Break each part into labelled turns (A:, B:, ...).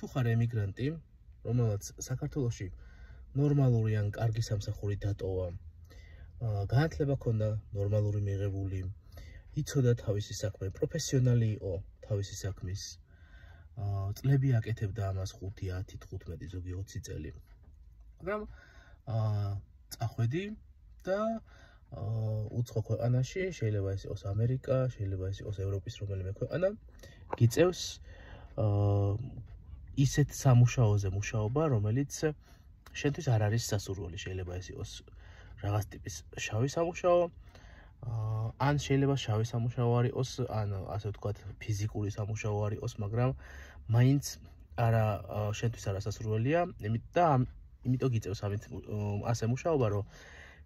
A: თუ ხარ ემიგრანტი, რომელსაც საქართველოში ნორმალური ან კარგი სამსახური დატოვა, განათლება ქონდა ნორმალური მიღებული, იცოდა თავისი საქმე, პროფესიონალი იყო თავისი საქმის, წლები აკეთებდა ამას 5, 10, 15, ზოგი 20 წელი. მაგრამ წახვედი და უცხო ქვეყანაში, შეიძლება ეს იყოს ამერიკა, შეიძლება ეს იყოს ევროპის რომელიმე ქვეყანა, გიწევს ისეთ სამუშაოზე მუშაობა, რომელიც შენთვის არ არის სასურველი, შეიძლება ეს იყოს რაღაც ტიპის შავი სამუშაო, ან შეიძლება შავი სამუშაო არ იყოს, ან ასე ვთქვათ, ფიზიკური სამუშაო არ იყოს, მაგრამ მაინც შენთვის არა სასურველია, იმიტომ გიწევს ამით ასე მუშაობა, რომ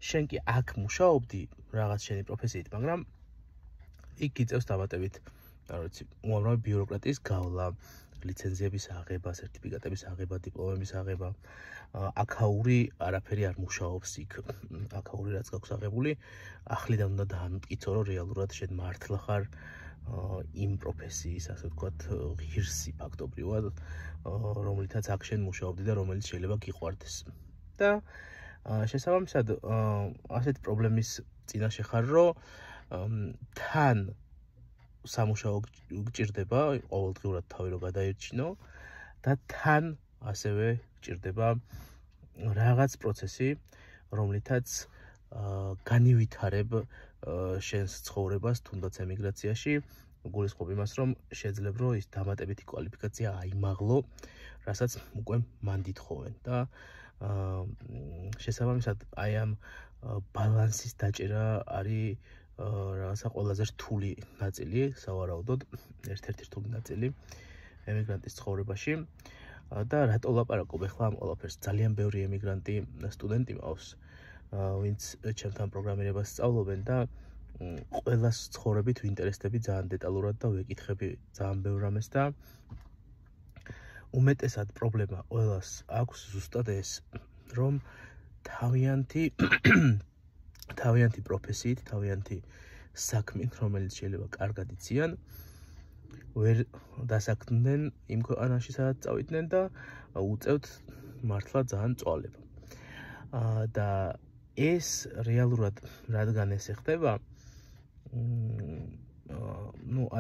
A: შენ კი აქ მუშაობდი რაღაც შენი პროფესიით, მაგრამ იქ გიწევს დამატებით, რა ვიცი, უამრავი ბიუროკრატიის გავლა, ლიცენზიების აღება, სერტიფიკატების აღება, დიპლომების აღება, აქაური არაფერი არ მუშაობს იქ. აქაური რაც გაქვს აღებული, ახლიდან უნდა დაამტკიცო, რომ რეალურად შენ მართლა ხარ იმ პროფესიის, ასე ვთქვათ, ღირსი ფაქტობრივად, რომლითაც აქ შენ მუშაობდი და რომელიც შეიძლება გიყვარდეს. და შესაბამისად, ასეთ პრობლემის წინაშე ხარ, რომ თან სამუშაო გჭირდება, ყოველდღიურად თავი რომ გადაერჩინო და თან ასევე გჭირდება რაღაც პროცესი, რომლითაც განივითარებ შენს ცხოვრებას, თუნდაც ემიგრაციაში, გულისხმობ იმას, რომ შეძლებ რომ ის დამატებითი კვალიფიკაცია აიმაღლო, რასაც უკვე მანდ ითხოვენ და შესაბამისად აი ამ ბალანსის დაჭერა არის რაღაცა ყველაზე რთული ნაწილი, სავარაუდოდ, ერთ-ერთი რთული ნაწილი ემიგრანტის ცხოვრებაში. და რატო ლაპარაკობ ახლა ამ ყველაფერს? ძალიან ბევრი ემიგრანტი სტუდენტი მყავს, ვინც ჩემთან პროგრამირებას სწავლობენ და ყველას ცხოვრებით ვინტერესდები ძალიან დეტალურად და ვეკითხები ძალიან ბევრ რამეს და უმეტესად პრობლემა ყველას აქვს ზუსტად ეს, რომ თავიანთი პროფესიით, თავიანთი საქმით, რომელიც შეიძლება კარგად იციან, ვერ დასაქმდნენ იმ ქვეყანაში, სადაც წავიდნენ და უწევთ მართლა ძალიან წვალება. და ეს რეალურად რადგან ესე ხდება,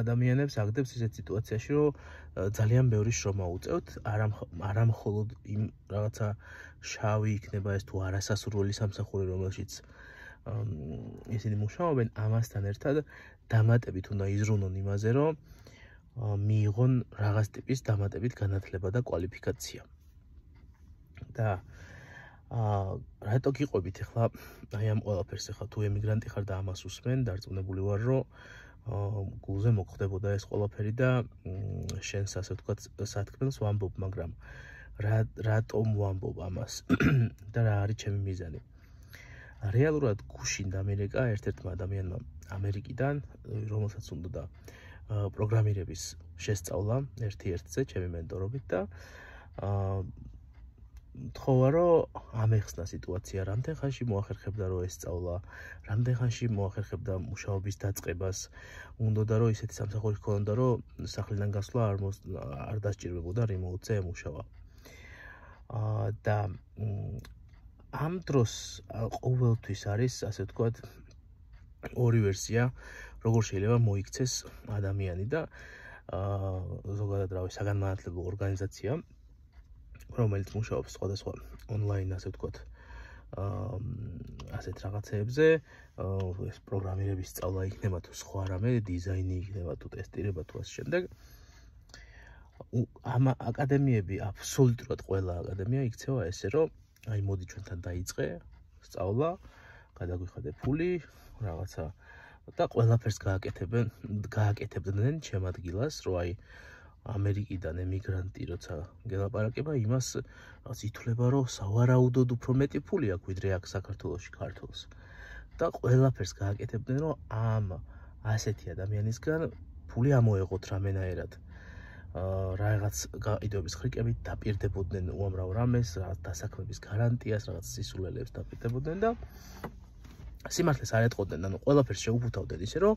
A: ადამიანებს აგდებს ისეთ სიტუაციაში, რომ ძალიან ბევრი შრომა უწევთ, არა მხოლოდ იმ რაღაცა შავი იქნება ეს თუ არასასურველი სამსახური, რომელშიც ისინი მუშაობენ, ამასთან ერთად დამატებით უნდა იზრუნონ იმაზე, რომ მიიღონ რაღაც ტიპის დამატებით განათლება და კვალიფიკაცია. და რატო გიყვებით ახლა აი ამ ყველაფერს, ახლა თუ ემიგრანტი ხარ და ამას უსმენ, დარწმუნებული ვარ, რომ გულზე მოგხდებოდა ეს ყველაფერი და შენს ასე ვთქვათ სათქმელს ვამბობ, მაგრამ რატომ ვამბობ ამას და რა არის ჩემი მიზანი? რეალურად გუშინდა ამერიკა ერთ-ერთმა ადამიანმა ამერიკიდან, რომელსაც უნდა პროგრამირების შესწავლა ერთ-ერთზე ჩემი მენტორობით და თხოვა რომ ამეხსნა სიტუაცია, რამდენ ხანში მოახერხებდა რომ ესწავლა, რამდენ ხანში მოახერხებდა მუშაობის დაწყებას, უნდოდა რომ ისეთი სამსახური ჰქონდა რომ სახლიდან გასვლა არ დასჭირდებოდა რემოუტზე ემუშავა. და ამ დროს ყოველთვის არის, ასე ვთქვათ, ორი ვერსია, როგორ შეიძლება მოიქცეს ადამიანი და ზოგადად რავი საგანმანათლებლო ორგანიზაცია, რომელიც მუშაობს სხვადასხვა ონლაინ, ასე ვთქვათ, ასეთ რაღაცეებზე, ეს პროგრამირების სწავლა იქნება თუ სხვა რამე, დიზაინი იქნება თუ ტესტირება თუ ასე შემდეგ. ამ აკადემიები, აბსოლუტურად ყველა აკადემია იქცევა ესე, რომ აი მოდი ჩვენთან დაიწყე სწავლა, გადაგვიხადე ფული, რაღაცა და ყველაფერს გააკეთებდნენ ჩემ ადგილას, რომ აი ამერიკიდან ემიგრანტი როცა გელაპარაკება, იმას რაღაც ითვლება, რომ სავარაუდოდ უფრო მეტი ფული აქვს, ვიდრე აქ საქართველოში ქართულს. და ყველაფერს გააკეთებდნენ, რომ ამ ასეთი ადამიანისგან ფული ამოეღოთ რამენაერად. რაღაც გაყიდვების ხრიკებით დაპირდებოდნენ უამრავ რამეს, რაღაც დასაქმების გარანტიას, რაღაც სისულელებს დაპირდებოდნენ და სიმართლეს არ ეტყოდნენ, ანუ ყველაფერს შეუფუთავდნენ ისე, რომ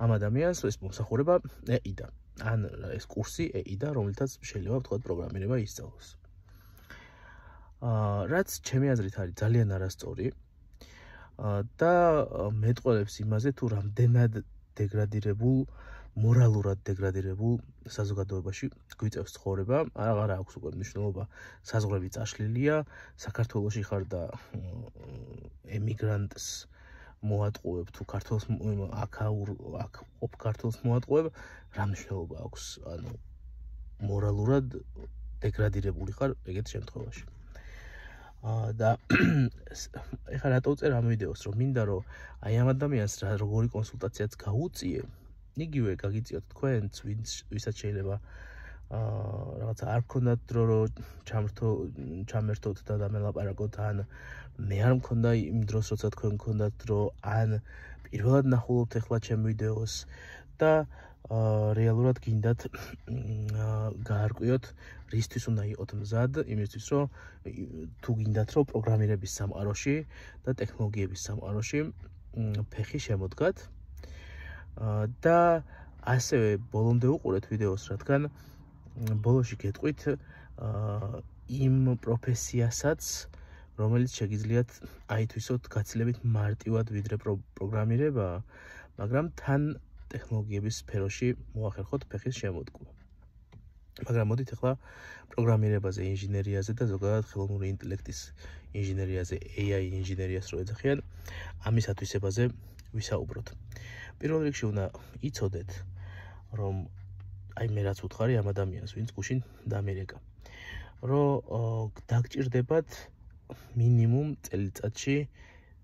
A: ამ ადამიანს ეს მომსახურება ეყიდა. ან ეს კურსი ეყიდა, რომელთაც შეიძლება ვთქვათ პროგრამირება ისწავლოს. რაც ჩემი აზრით არის ძალიან არასწორი და მეტყველებს იმაზე, თუ რამდენად დეგრადირებულ, მორალურად დეგრადირებულ საზოგადოებაში გვიწევს ცხოვრება. აღარ აქვს უკვე მნიშვნელობა, საზღვრები წაშლილია, საქართველოში ხარ და ემიგრანტს მოატყუებ, თუ ქართულს აქ ყოფ ქართულს მოატყუებ, რა მნიშვნელობა აქვს, ანუ მორალურად დეგრადირებული ხარ ეგეთ შემთხვევაში. და ეხლა რატო ვწერ ამ ვიდეოს, რომ მინდა რომ აი ამ ადამიანს როგორი კონსულტაციაც გაუწიე, იგივე გაგიწიოთ თქვენც, ვისაც შეიძლება რაღაცა არ გქონდათ დრო რომ ჩამერთოთ და დამელაპარაკოთ, ან მე არ მქონდა იმ დროს, როცა თქვენ გქონდათ დრო, ან პირველად ნახულობთ ეხლა ჩემ ვიდეოს და რეალურად გინდათ გაარკვიოთ, რისთვის უნდა იყოთ მზად, იმისთვის, რომ თუ გინდათ, რომ პროგრამირების სამყაროში და ტექნოლოგიების სამყაროში ფეხი შემოდგათ და ასევე ბოლომდე უყურეთ ვიდეოს, რადგან ბოლოში გეტყვით იმ პროფესიასაც, რომელიც შეგიძლიათ აითვისოთ გაცილებით მარტივად ვიდრე პროგრამირება, მაგრამ თან ტექნოლოგიების სფეროში მოახერხოთ ფეხის შემოდგმა. მაგრამ მოდით ახლა პროგრამირებაზე, ინჟინერიაზე და ზოგადად ხელოვნური ინტელექტის ინჟინერიაზე, AI ინჟინერიას რო ეძახიან, ამის ათვისებაზე ვისაუბროთ. პირველ რიგში უნდა იცოდეთ, რომ აი მე რაც უთხარი ამ ადამიანს, ვინც გუშინ დამერეკა, რომ დაგჭირდებათ მინიმუმ წელიწადში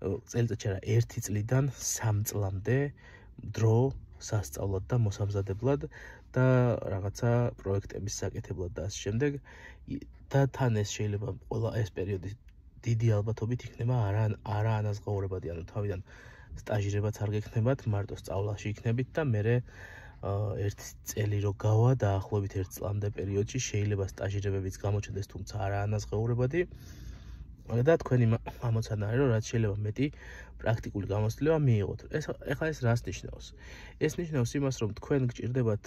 A: არა 1 წლიდან 3 წლამდე დრო სასწავლად და მოსამზადებლად და რაღაცა პროექტების საკეთებლად და ასე შემდეგ და თან ეს შეიძლება ყველა ეს პერიოდი დიდი ალბათობით იქნება არა ანაზღაურებადი, ანუ თავიდან სტაჟირებაც არ გექნებათ, მარტო სწავლაში იქნებით და მერე 1 წელი რო გავა დაახლოებით 1 წლამდე პერიოდში შეიძლება სტაჟირებებიც გამოჩნდეს, თუმცა არა ანაზღაურებადი და თქვენი ამოცანა არის, რომ რაც შეიძლება მეტი პრაქტიკული გამოცდილება მიიღოთ. ეხლა ეს რას ნიშნავს? ეს ნიშნავს იმას, რომ თქვენ გჭირდებათ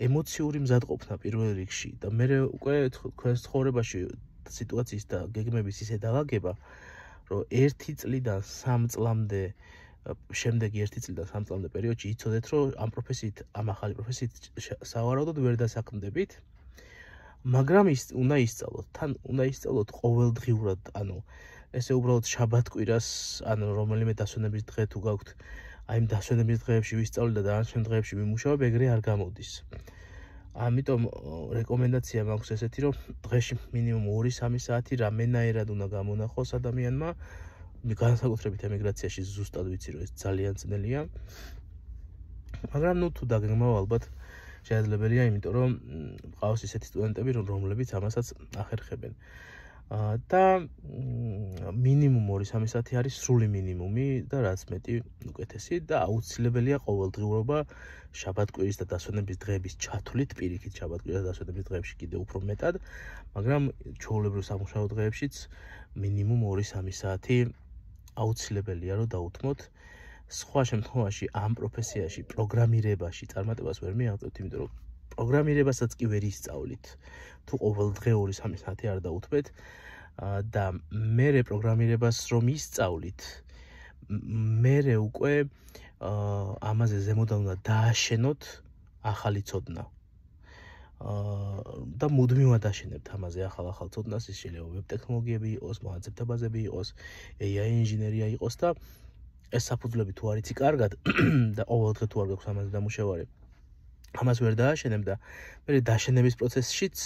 A: ემოციური მზადყოფნა პირველ რიგში და მერე უკვე თქვენს ცხოვრებაში სიტუაციის და გეგმების ისე დალაგება, რომ 1 წლიდან 3 წლამდე შემდეგი 1 წლიდან 3 წლამდე პერიოდში იცოდეთ, რომ ამ პროფესიით, ამ ახალი პროფესიით სავარაუდოდ ვერ დასაქმდებით, მაგრამ უნდა ისწავლოთ, თან უნდა ისწავლოთ ყოველდღიურად, ანუ ესე უბრალოდ შაბათ-კვირას, ანუ რომელიმე დასვენების დღე თუ გაქვთ, აი იმ დასვენების დღეებში ვისწავლე და დანარჩენ დღეებში ვიმუშავებ, ეგრე არ გამოდის. ამიტომ რეკომენდაცია მაქვს ესეთი, რომ დღეში მინიმუმ 2-3 საათი რამენაერად უნდა გამონახოს ადამიანმა, განსაკუთრებით ემიგრაციაში ზუსტად ვიცი, რომ ეს ძალიან ძნელია. მაგრამ თუ დაგეგმავ ალბათ შესაძლებელია, იმიტომ რომ მყავს ისეთი სტუდენტები, რომლებიც ამასაც ახერხებენ. და მინიმუმ 2-3 საათი არის სრული მინიმუმი და რაც მეტი უკეთესი და აუცილებელია ყოველდღიურობა შაბათ-კვირის და დასვენების დღეების ჩათვლით, პირიქით შაბათ-კვირის და დასვენების დღეებში კიდევ უფრო მეტად, მაგრამ ჩვეულებრივ სამუშაო დღეებშიც მინიმუმ 2-3 საათი აუცილებელია, რომ დაუთმოთ. სხვა შემთხვევაში ამ პროფესიაში, პროგრამირებაში წარმატებას ვერ მიაღწევთ, იმიტომ რომ პროგრამირებასაც კი ვერ ისწავლით. თუ ყოველდღე 2-3 საათი არ დაუთმეთ და მერე პროგრამირებას რომ ისწავლით, მერე უკვე ამაზე ზემოდან უნდა დააშენოთ ახალი ცოდნა. და მუდმივად აშენებთ ამაზე ახალ ცოდნას, ის შეიძლება ვებ ტექნოლოგიები იყოს, მოხაზებთა ბაზები იყოს, AI ინჟინერია იყოს და ეს საფუძვლები თუ არ იცი კარგად და ყოველდღე თუ არ გაქვს ამაზე დამუშავარი, ამას ვერ დააშენებ და მე დაშენების პროცესშიც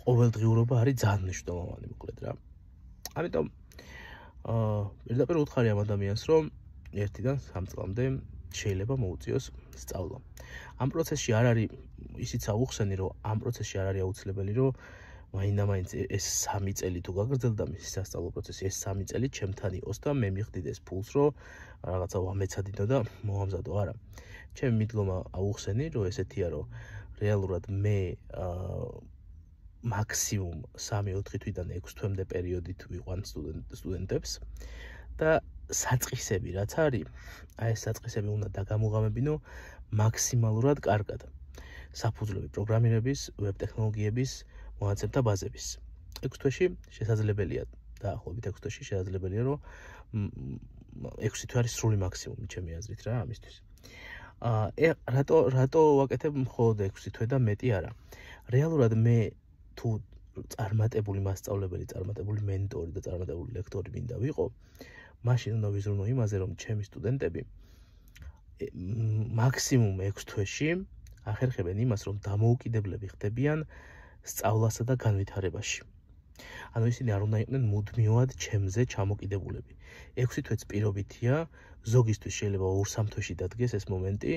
A: ყოველდღიურობა არის ძალიან მნიშვნელოვანი, მოკლედ რა. ამიტომ პირდაპირ უთხარი ამ ადამიანს, რომ 1-დან 3 წლამდე შეიძლება მოუწიოს სწავლა. ამ პროცესში არ არის ისიც აუხსენი, რომ ამ პროცესში არ არის აუცილებელი, რომ მაინდა-მაინც ეს 3 წელი თუ გაგრძელდა მისი სასწავლო პროცესი, ეს 3 წელი ჩემთან იყოს და მე მივხდით ეს ფულს, რომ რაღაცა ვამეცადინო და მოვამზადო, არა. ჩემი მიდგომა აუხსენი, რომ ესეთია, რომ რეალურად მე მაქსიმუმ 3-4 თვიდან 6 თვემდე პერიოდით ვიყვან სტუდენტებს და საწყისები რაც არის, აი ეს საწყისები უნდა დაგამოღამებინო მაქსიმალურად კარგად. საფუძვლები პროგრამირების, ვებ ტექნოლოგიების, მონაცემთა ბაზების. 6 თვეში შესაძლებელია, დაახლოებით 6 თვეში შესაძლებელია, რომ 6 თვე არის სრული მაქსიმუმი ჩემი აზრით რა ამისთვის. რატო ვაკეთებ მხოლოდ 6 თვე და მეტი არა? რეალურად მე თუ წარმატებული მასწავლებელი, წარმატებული მენტორი და წარმატებული ლექტორი მინდა ვიყო, მაშინ უნდა ვიზრუნო იმაზე, რომ ჩემი სტუდენტები მაქსიმუმ 6 თვეში ახერხებენ იმას, რომ დამოუკიდებლები ხდებიან სწავლასა და განვითარებაში. ანუ ისინი არ უნდა იყვნენ მუდმივად ჩემზე ჩამოკიდებულები. 6 თვეც პირობითია, ზოგისთვის შეიძლება 2-3 თვეში დადგეს ეს მომენტი,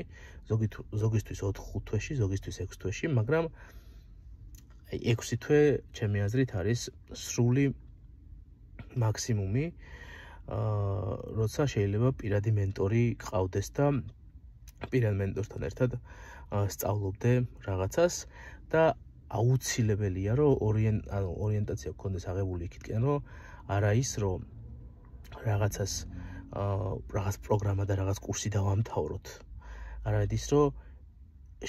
A: ზოგისთვის 4-5 თვეში, ზოგისთვის 6 თვეში, მაგრამ 6 თვე ჩემი აზრით არის სრული მაქსიმუმი, როცა შეიძლება პირადი მენტორი გყავდეს და პირად მენტორთან ერთად სწავლობდე რაღაცას და აუცილებელია, რომ ორიენტაცია გქონდეს აღებული იქითკენ, რომ არა ის, რომ რაღაცას რაღაც პროგრამა და რაღაც კურსი დავამთავროთ. არამედ ის, რომ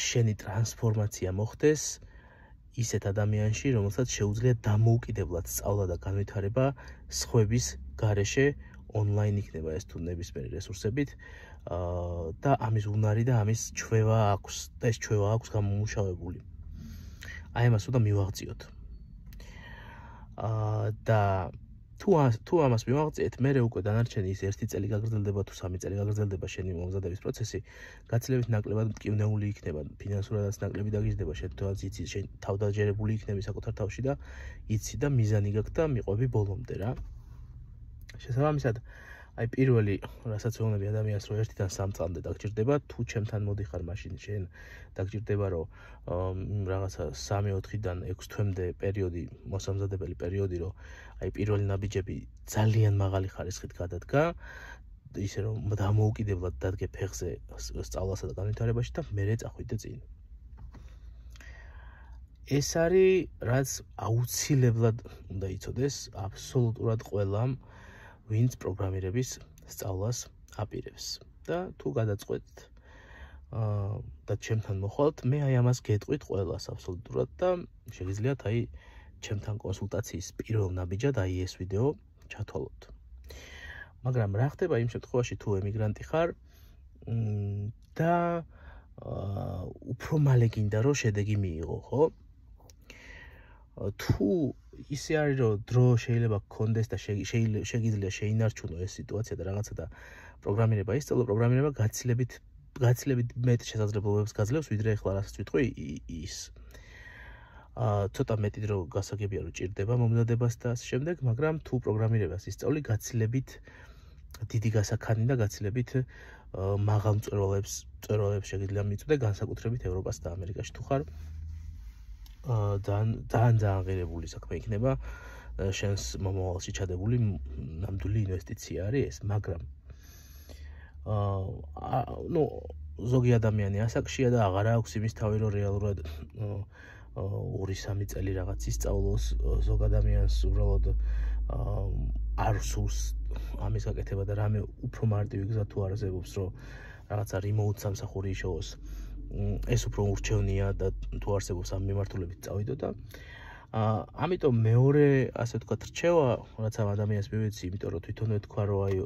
A: შენი ტრანსფორმაცია მოხდეს ისეთ ადამიანში, რომელსაც შეუძლია დამოუკიდებლად სწავლა და განვითარება სხვების გარეშე, ონლაინ იქნება ეს თუ ნებისმიერი რესურსებით და ამის უნარი და ამის ჩვევა აქვს და ეს ჩვევა აქვს გამომუშავებული. აი ამას უნდა მივაღწიოთ. და თუ ამას მივაღწიეთ, მერე უკვე დანარჩენი ის 1 წელი გაგრძელდება თუ 3 წელი გაგრძელდება შენი მომზადების პროცესი, გაცილებით ნაკლებად მტკივნეული იქნება, ფინანსურადაც ნაკლები დაგიждდება, შენ იცი, შენ თავდაჯერებული იქნები საკუთარ თავში და იცი და მიზანი გაქვს და მიყვები ბოლომდე რა. შესაბამისად, აი პირველი, რასაც ვეუბნები ადამიანს, რომ 1-დან 3 წლამდე დაგჭირდება, თუ ჩემთან მოდიხარ, მაშინ შენ დაგჭირდება, რომ რაღაცა 3-4-დან 6 თვემდე პერიოდი, მოსამზადებელი პერიოდი, რომ აი პირველი ნაბიჯები ძალიან მაღალი ხარისხით გადადგა, ისე რომ დამოუკიდებლად დადგე ფეხზე სწავლასა და განვითარებაში და მერე წახვიდე წინ. ეს არის, რაც აუცილებლად უნდა იცოდეს აბსოლუტურად ყველამ, ვინც პროგრამირების სწავლას აპირებს. და თუ გადაწყვეტთ და ჩემთან მოხვალთ, მე აი ამას გეტყვით ყველას აბსოლუტურად და შეგიძლიათ აი ჩემთან კონსულტაციის პირველ ნაბიჯად აი ეს ვიდეო ჩათვალოთ. მაგრამ რა ხდება იმ შემთხვევაში, თუ ემიგრანტი ხარ და უფრო მალე გინდა რომ შედეგი მიიღო, ხო? თუ ისე არის, რომ დრო შეიძლება გქონდეს და შეგიძლია შეინარჩუნო ეს სიტუაცია და რაღაცა და პროგრამირება ისწავლო, პროგრამირება გაცილებით მეტ შესაძლებლობებს გაძლევს, ვიდრე ახლა რასაც ვიტყვი ის. ცოტა მეტი დრო გასაგებია, რომ ჭირდება მომზადებას და ასე შემდეგ, მაგრამ თუ პროგრამირებას ისწავლი, გაცილებით დიდი გასაქანი და გაცილებით მაღალ მწვერვალებს შეგიძლია მიწვდე, განსაკუთრებით ევროპასა და ამერიკაში თუ ხარ. ძალიან ღირებული საქმე იქნება, შენს მომავალში ჩადებული ნამდვილი ინვესტიცია არის ეს, მაგრამ ზოგი ადამიანი ასაკშია და აღარ აქვს იმის თავი, რომ რეალურად 2-3 წელი რაღაც ისწავლოს, ზოგ ადამიანს უბრალოდ არ სურს ამის გაკეთება და რამე უფრო მარტივი გზა თუ არსებობს, რომ რაღაცა remote სამსახური იშოვოს, ეს უფრო ურჩევნია და თუ არსებობს ამ მიმართულებით წავიდო და ამიტომ მეორე, ასე ვთქვათ, რჩევა, რაც ამ ადამიანს მივეცი, იმიტომ რომ თვითონვე თქვა, რომ აი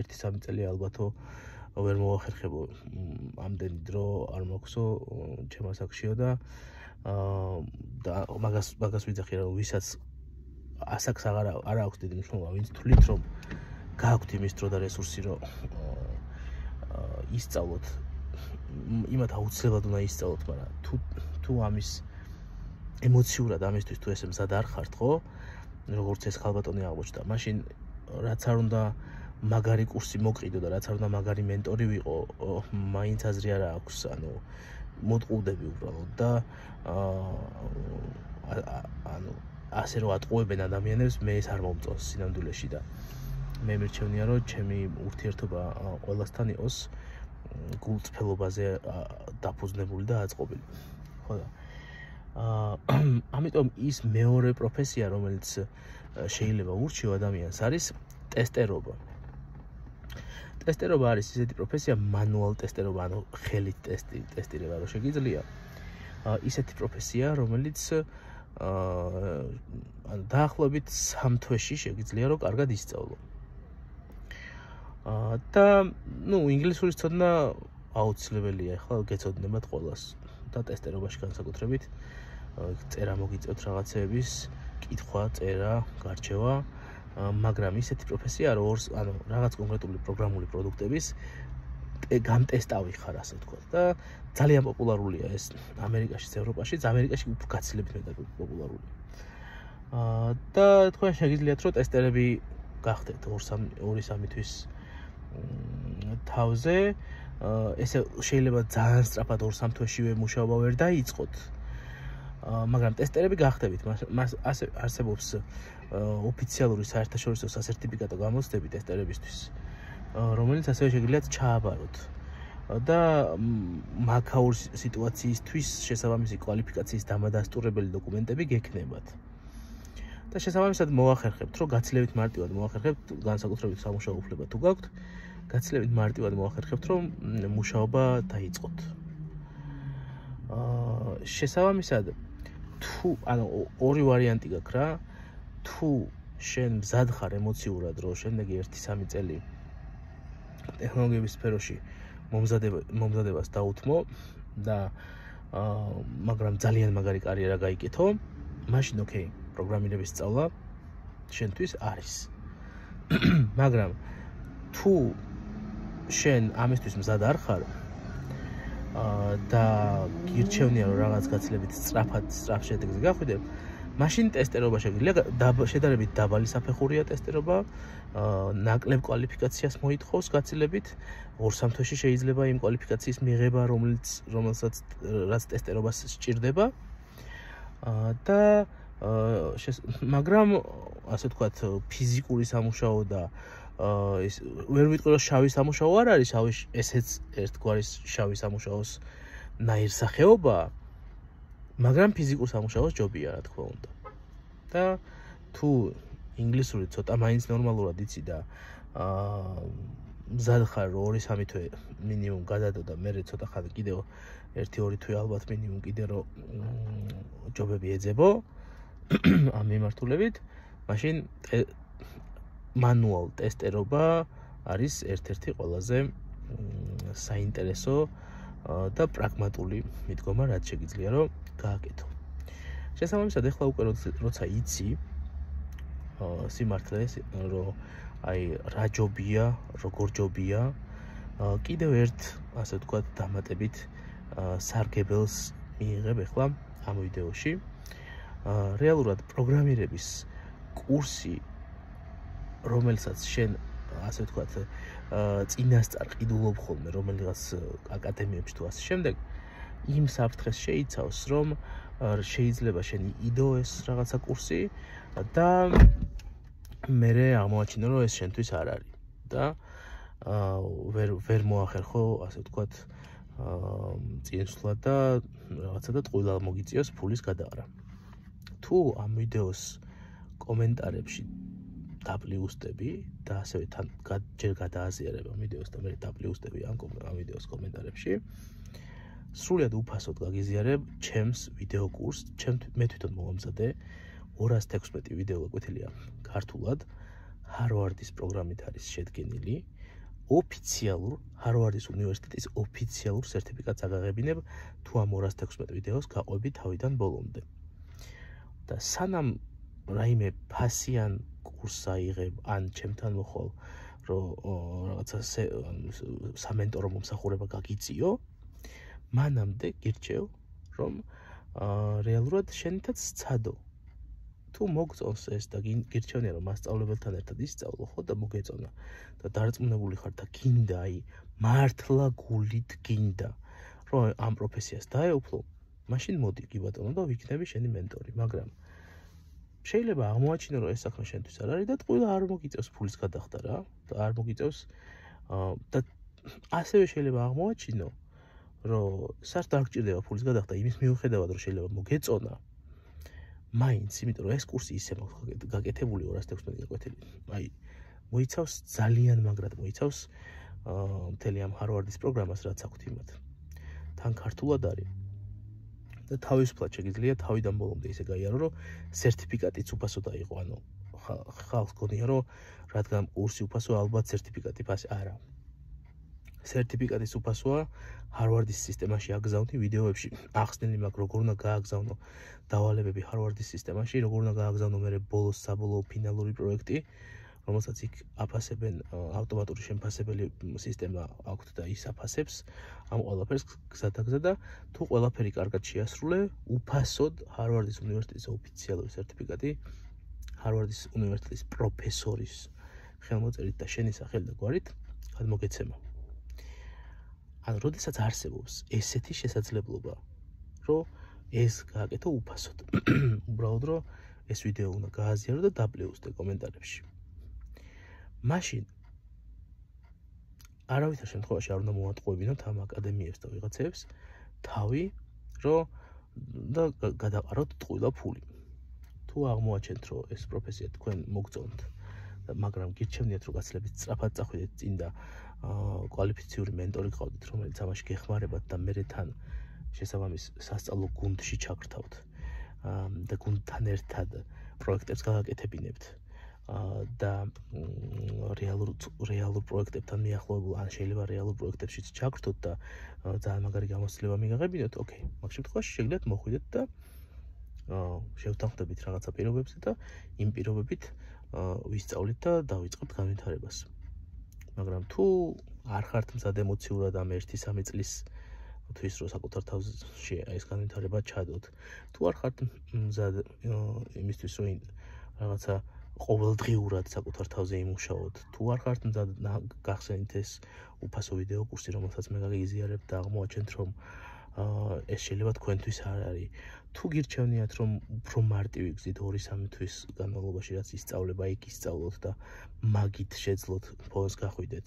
A: 1-3 წელი ალბათო ვერ მოვახერხებო, ამდენი დრო არ მაქვსო ჩემ ასაკშიო და მაგას ვიძახი, რომ ვისაც ასაკს არ აქვს დიდი მნიშვნელობა, ვინც თვლით, რომ გააქვთ იმის დრო და რესურსი, რომ ისწავლოთ, იმათ აუცილებლად უნდა ისწავლოთ, მაგრამ თუ ამის ემოციურად ამისთვის თუ ესე მზად არ ხართ, ხო? როგორც ეს ხალბატონი აღმოჩნდა, მაშინ რაც არ უნდა მაგარი კურსი მოყიდო და რაც არ უნდა მაგარი მენტორი ვიყო, მაინც აზრი არ აქვს, ანუ მოტყუდები უბრალოდ და ასე რომ ატყუებენ ადამიანებს, მე ეს არ მომწონს სინამდვილეში და მე მირჩევნია, რომ ჩემი ურთიერთობა ყველასთან იყოს გულწრფელობაზე დაფუძნებული და აწყობილი. ხო და ამიტომ ის მეორე პროფესია, რომელიც შეიძლება ურჩიო ადამიანს, არის ტესტერობა. ტესტერობა არის ისეთი პროფესია, მანუალ ტესტერობა, ანუ ხელით ტესტირება რო შეგიძლია. ისეთი პროფესია, რომელიც ანუ დაახლოებით 3 თვეში შეგიძლია რომ კარგად ისწავლო. და ინგლისურის ცოდნა აუცილებელია, ახლა გეცოდნებათ ყველას და ტესტერობაში განსაკუთრებით წერა მოგიწევთ რაღაცეების, კითხვა, წერა, გარჩევა, მაგრამ ისეთი პროფესია, რომ ანუ რაღაც კონკრეტული პროგრამული პროდუქტების გამტესტავი ხარ, ასე ვთქვათ და ძალიან პოპულარულია ეს ამერიკაშიც, ევროპაშიც, ამერიკაში უფრო გაცილებით მეტად პოპულარულია. და თქვენ შეგიძლიათ რომ ტესტერები გახდეთ 2-3 თვის თავზე, ესე შეიძლება ძალიან სწრაფად 2-3 თვეშივე მუშაობა ვერ დაიწყოთ. მაგრამ ტესტერები გახდებით, მას ასე არსებობს ოფიციალური საერთაშორისო სასერტიფიკატო გამოცდები ტესტერებისთვის, რომელიც ასევე შეგიძლიათ ჩააბაროთ. და მაქაურ სიტუაციისთვის შესაბამისი კვალიფიკაციის დამადასტურებელი დოკუმენტები გექნებათ. და შესაბამისად მოახერხებთ, რომ გაცილებით მარტივად მოახერხებთ, განსაკუთრებით სამუშაო უფლება თუ გაქვთ, გაცილებით მარტივად მოახერხებთ, რომ მუშაობა დაიწყოთ. შესაბამისად, თუ ანუ ორი ვარიანტი გაქვს რა, თუ შენ მზად ხარ ემოციურად, რომ შემდეგი 1-3 წელი ტექნოლოგიების სფეროში მომზადებას დაუთმო და მაგრამ ძალიან მაგარი კარიერა გაიკეთო, მაშინ ოკეი, პროგრამირების სწავლა შენთვის არის. მაგრამ თუ შენ ამისთვის მზად არ ხარ და გირჩევნია რომ რაღაც გაცილებით სწრაფ შედეგზე გახვიდე, მაშინ ტესტერობა შეგვიძლია შედარებით დაბალი საფეხურია ტესტერობა, ნაკლებ კვალიფიკაციას მოითხოვს გაცილებით, 2-3 თვეში შეიძლება იმ კვალიფიკაციის მიღება, რაც ტესტერობას სჭირდება. და მაგრამ ასე ვთქვათ, ფიზიკური სამუშაო და ეს ვერ ვიტყვი რომ შავი სამუშაო არ არის, ესეც ერთგვარი შავი სამუშაოს ნაირსახეობა, მაგრამ ფიზიკურ სამუშაოს ჯობია, რა თქმა უნდა. და თუ ინგლისური ცოტა მაინც ნორმალურად იცი და მზად ხარ რომ 2-3 თვე მინიმუმ გადადო და მერე ცოტა ხანი კიდევ 1-2 თვე ალბათ მინიმუმ კიდე რომ ჯობები ეძებო ამ მიმართულებით, მაშინ მანუალ ტესტერობა არის ერთ-ერთი ყველაზე საინტერესო და პრაგმატული მიდგომა, რაც შეგიძლია რომ გააკეთო. შესაბამისად, ეხლა უკვე როცა იცი სიმართლე, რომ აი რა ჯობია, როგორ ჯობია, კიდევ ერთ ასე ვთქვათ დამატებით სარგებელს მიიღებ ეხლა ამ ვიდეოში. რეალურად პროგრამირების კურსი, რომელსაც შენ ასე ვთქვათ წინასწარ ყიდულობ ხოლმე რომელიღაც აკადემიებში თუ ასე შემდეგ, იმ საფრთხეს შეიცავს, რომ შეიძლება შენი იდო ეს რაღაცა კურსი და მერე აღმოაჩინო, რომ ეს შენთვის არ არის და ვერ მოახერხო, ასე ვთქვათ, წინსვლა და რაღაცა და ტყუილად მოგიწიოს ფულის გადაყრა. თუ ამ ვიდეოს კომენტარებში დაპლიუსტები და ასევე თან ჯერ გადააზიარებ ამ ვიდეოს და მე დაპლიუსტები ამ ვიდეოს კომენტარებში, სრულად უფასოდ გაგიზიარებ ჩემს ვიდეო კურსს, მე თვითონ მოვამზადე 216 ვიდეო გაკვეთილია ქართულად, ჰარვარდის პროგრამით არის შედგენილი, ოფიციალურ ჰარვარდის უნივერსიტეტის ოფიციალურ სერტიფიკატს აგაღებინებ, თუ ამ 216 ვიდეოს გაყვები თავიდან ბოლომდე. და სანამ რაიმე ფასიან კურსს აიღებ, ან ჩემთან მოხვალ, რომ რაღაცა სამენტორო მომსახურება გაგიწიო, მანამდე გირჩევ, რომ რეალურად შენითაც სცადო. თუ მოგწონს ეს და გირჩევნია, რომ მასწავლებელთან ერთად ისწავლო, ხო და მოგეწონა და დარწმუნებული ხარ და გინდა, აი მართლა გულით გინდა, რომ ამ პროფესიას დაეუფლო, მაშინ მოდი კი ბატონო და ვიქნები შენი მენტორი, მაგრამ შეიძლება აღმოაჩინო, რომ ეს საქმე შენთვის არ არის და ტყუილა არ მოგიწევს ფულის გადახდა რა და არ მოგიწევს და ასევე შეიძლება აღმოაჩინო, რომ სართ არ გჭირდება ფულის გადახდა იმის მიუხედავად, რომ შეიძლება მოგეწონა, მაინც, იმიტომ რომ ეს კურსი ისე გაკეთებული 216 გაკვეთილი, აი მოიცავს ძალიან მაგრად მოიცავს მთელი ამ Harvard-ის პროგრამას, რაც აქვთ იმათ. თან ქართულად არის. და თავისუფლად შეგიძლია თავიდან ბოლომდე ისე გაიარო, რომ სერტიფიკატიც უფასო დაიყო, ანუ ხალხს გონია, რომ რადგან კურსი უფასოა, ალბათ სერტიფიკატი ფასი არა. სერტიფიკატის უფასოა Harvard-ის სისტემაში აგზავნი ვიდეოებში. ახსნილი მაქვს, როგორ უნდა გააგზავნო დავალებები Harvard-ის სისტემაში, როგორ უნდა გააგზავნო მე ბოლოს საბოლოო ფინალური პროექტი, რომელსაც იქ აფასებენ ავტომატური შემფასებელი სისტემა აქვთ და ის აფასებს ამ ყველაფერს გზადაგზა და თუ ყველაფერი კარგად შეასრულე, უფასოდ Harvard-ის უნივერსიტეტის ოფიციალური სერტიფიკატი, Harvard-ის უნივერსიტეტის პროფესორის ხელმოწერით და შენი სახელი და გვარით გადმოგეცემა. ან როდესაც არსებობს ესეთი შესაძლებლობა, რომ ეს გააკეთო უფასოდ. უბრალოდ რომ ეს ვიდეო უნდა გააზიარო და დაპლიუსდე კომენტარებში. მაშინ არავითარ შემთხვევაში არ უნდა მოატყუებინოთ ამ აკადემიებს და ვიღაცებს თავი, რომ და გადაყაროთ ტყუილა ფული. თუ აღმოაჩენთ, რომ ეს პროფესია თქვენ მოგწონთ, მაგრამ გირჩევნიათ, რომ გაცილებით სწრაფად წახვიდეთ წინ და კვალიფიციური მენტორი გყავდეთ, რომელიც ამაში გეხმარებათ და მერე თან შესაბამის სასწავლო გუნდში ჩაგრთავთ და გუნდთან ერთად პროექტებს გაგაკეთებინებთ და რეალურ პროექტებთან მიახლოებულ ან შეიძლება რეალურ პროექტებშიც ჩაგრთოთ და ძალიან მაგარი გამოცდილება მიგაღებინოთ, ოკეი, მაგ შემთხვევაში შეგიძლიათ მოხვიდეთ და შევთანხმდებით რაღაცა პირობებზე და იმ პირობებით ვისწავლით და დავიწყებთ განვითარებას. მაგრამ თუ არ ხართ მზად ემოციურად ამ 1-3 წლის თვის რომ საკუთარ თავში ეს განვითარება ჩადოთ, თუ არ ხართ მზად იმისთვის რომ რაღაცა ყოველდღიურად საკუთარ თავზე იმუშაოთ, თუ არ ხართ მზად გახსენით ეს უფასო ვიდეო კურსი, რომელსაც მე გაგიზიარებთ და აღმოაჩენთ, რომ ეს შეიძლება თქვენთვის არ არის. თუ გირჩევნიათ, რომ უფრო მარტივი გზით 2-3 თვის განმავლობაში რაც ისწავლება, იქ ისწავლოთ და მაგით შეძლოთ ფონს გახვიდეთ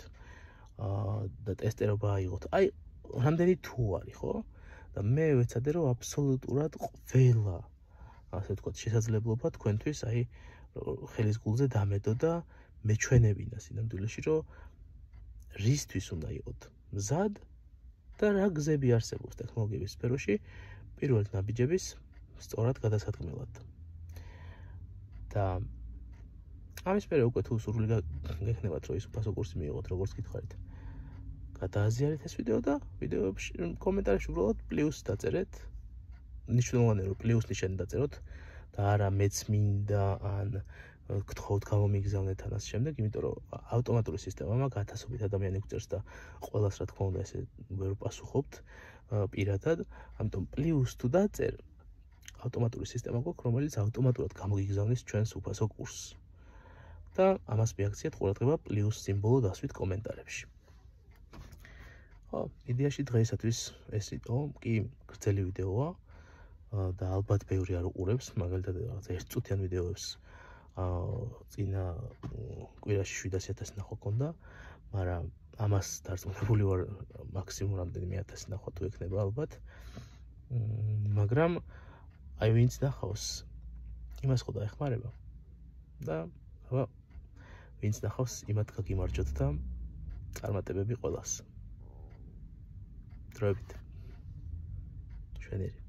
A: და ტესტერობა აიღოთ. აი, რამდენი თუ არის, ხო? და მე ვეცადე, რომ აბსოლუტურად ყველა, ასე ვთქვათ, შესაძლებლობა თქვენთვის, აი, ხელის გულზე დამედო და მეჩვენებინა სინამდვილეში, რომ რისთვის უნდა იყოთ მზად და რა გზები არსებობს ტექნოლოგიების სფეროში პირველად ნაბიჯების სწორად გადასადგმელად. და ამის მერე უკვე თუ სურვილი გექნებათ, რომ ის უფასო კურსი მიიღოთ, როგორც გითხარით, გადააზიარეთ ეს ვიდეო და ვიდეოებში კომენტარებში უბრალოდ პლუს დაწერეთ. ნიშნულოვანია, რომ პლუს ნიშანი დაწეროთ და არა მეც მინდა ან გთხოვთ გამომიგზავნეთ ან ასე შემდეგ, იმიტომ რომ ავტომატური სისტემა მაქვს ათასობით ადამიანი გვწერს და ყველას რა თქმა უნდა ესე ვერ პასუხობთ პირადად, ამიტომ პლუს თუ დაწერ ავტომატური სისტემა გვაქვს, რომელიც ავტომატურად გამოგიგზავნის ჩვენს უფასო კურსს. და ამას მიაქციეთ ყურადღება პლუს სიმბოლო დასვით კომენტარებში. ხო, იდეაში დღეისათვის ეს იყო, კი გრძელი ვიდეოა და ალბათ ბევრი არ უყურებს, მაგალითად რაღაცა 1 წუთიან ვიდეოებს წინა კვირაში 700,000 ნახვა ქონდა, მაგრამ ამას დარწმუნებული ვარ მაქსიმუმ რამდენიმე 1000 ნახვა თუ ექნება ალბათ. მაგრამ აი ვინც ნახავს, იმას ხო დაეხმარება და ვინც ნახავს, იმათ გაგიმარჯოთ და წარმატებები ყველას. დროებით. შვენიერი.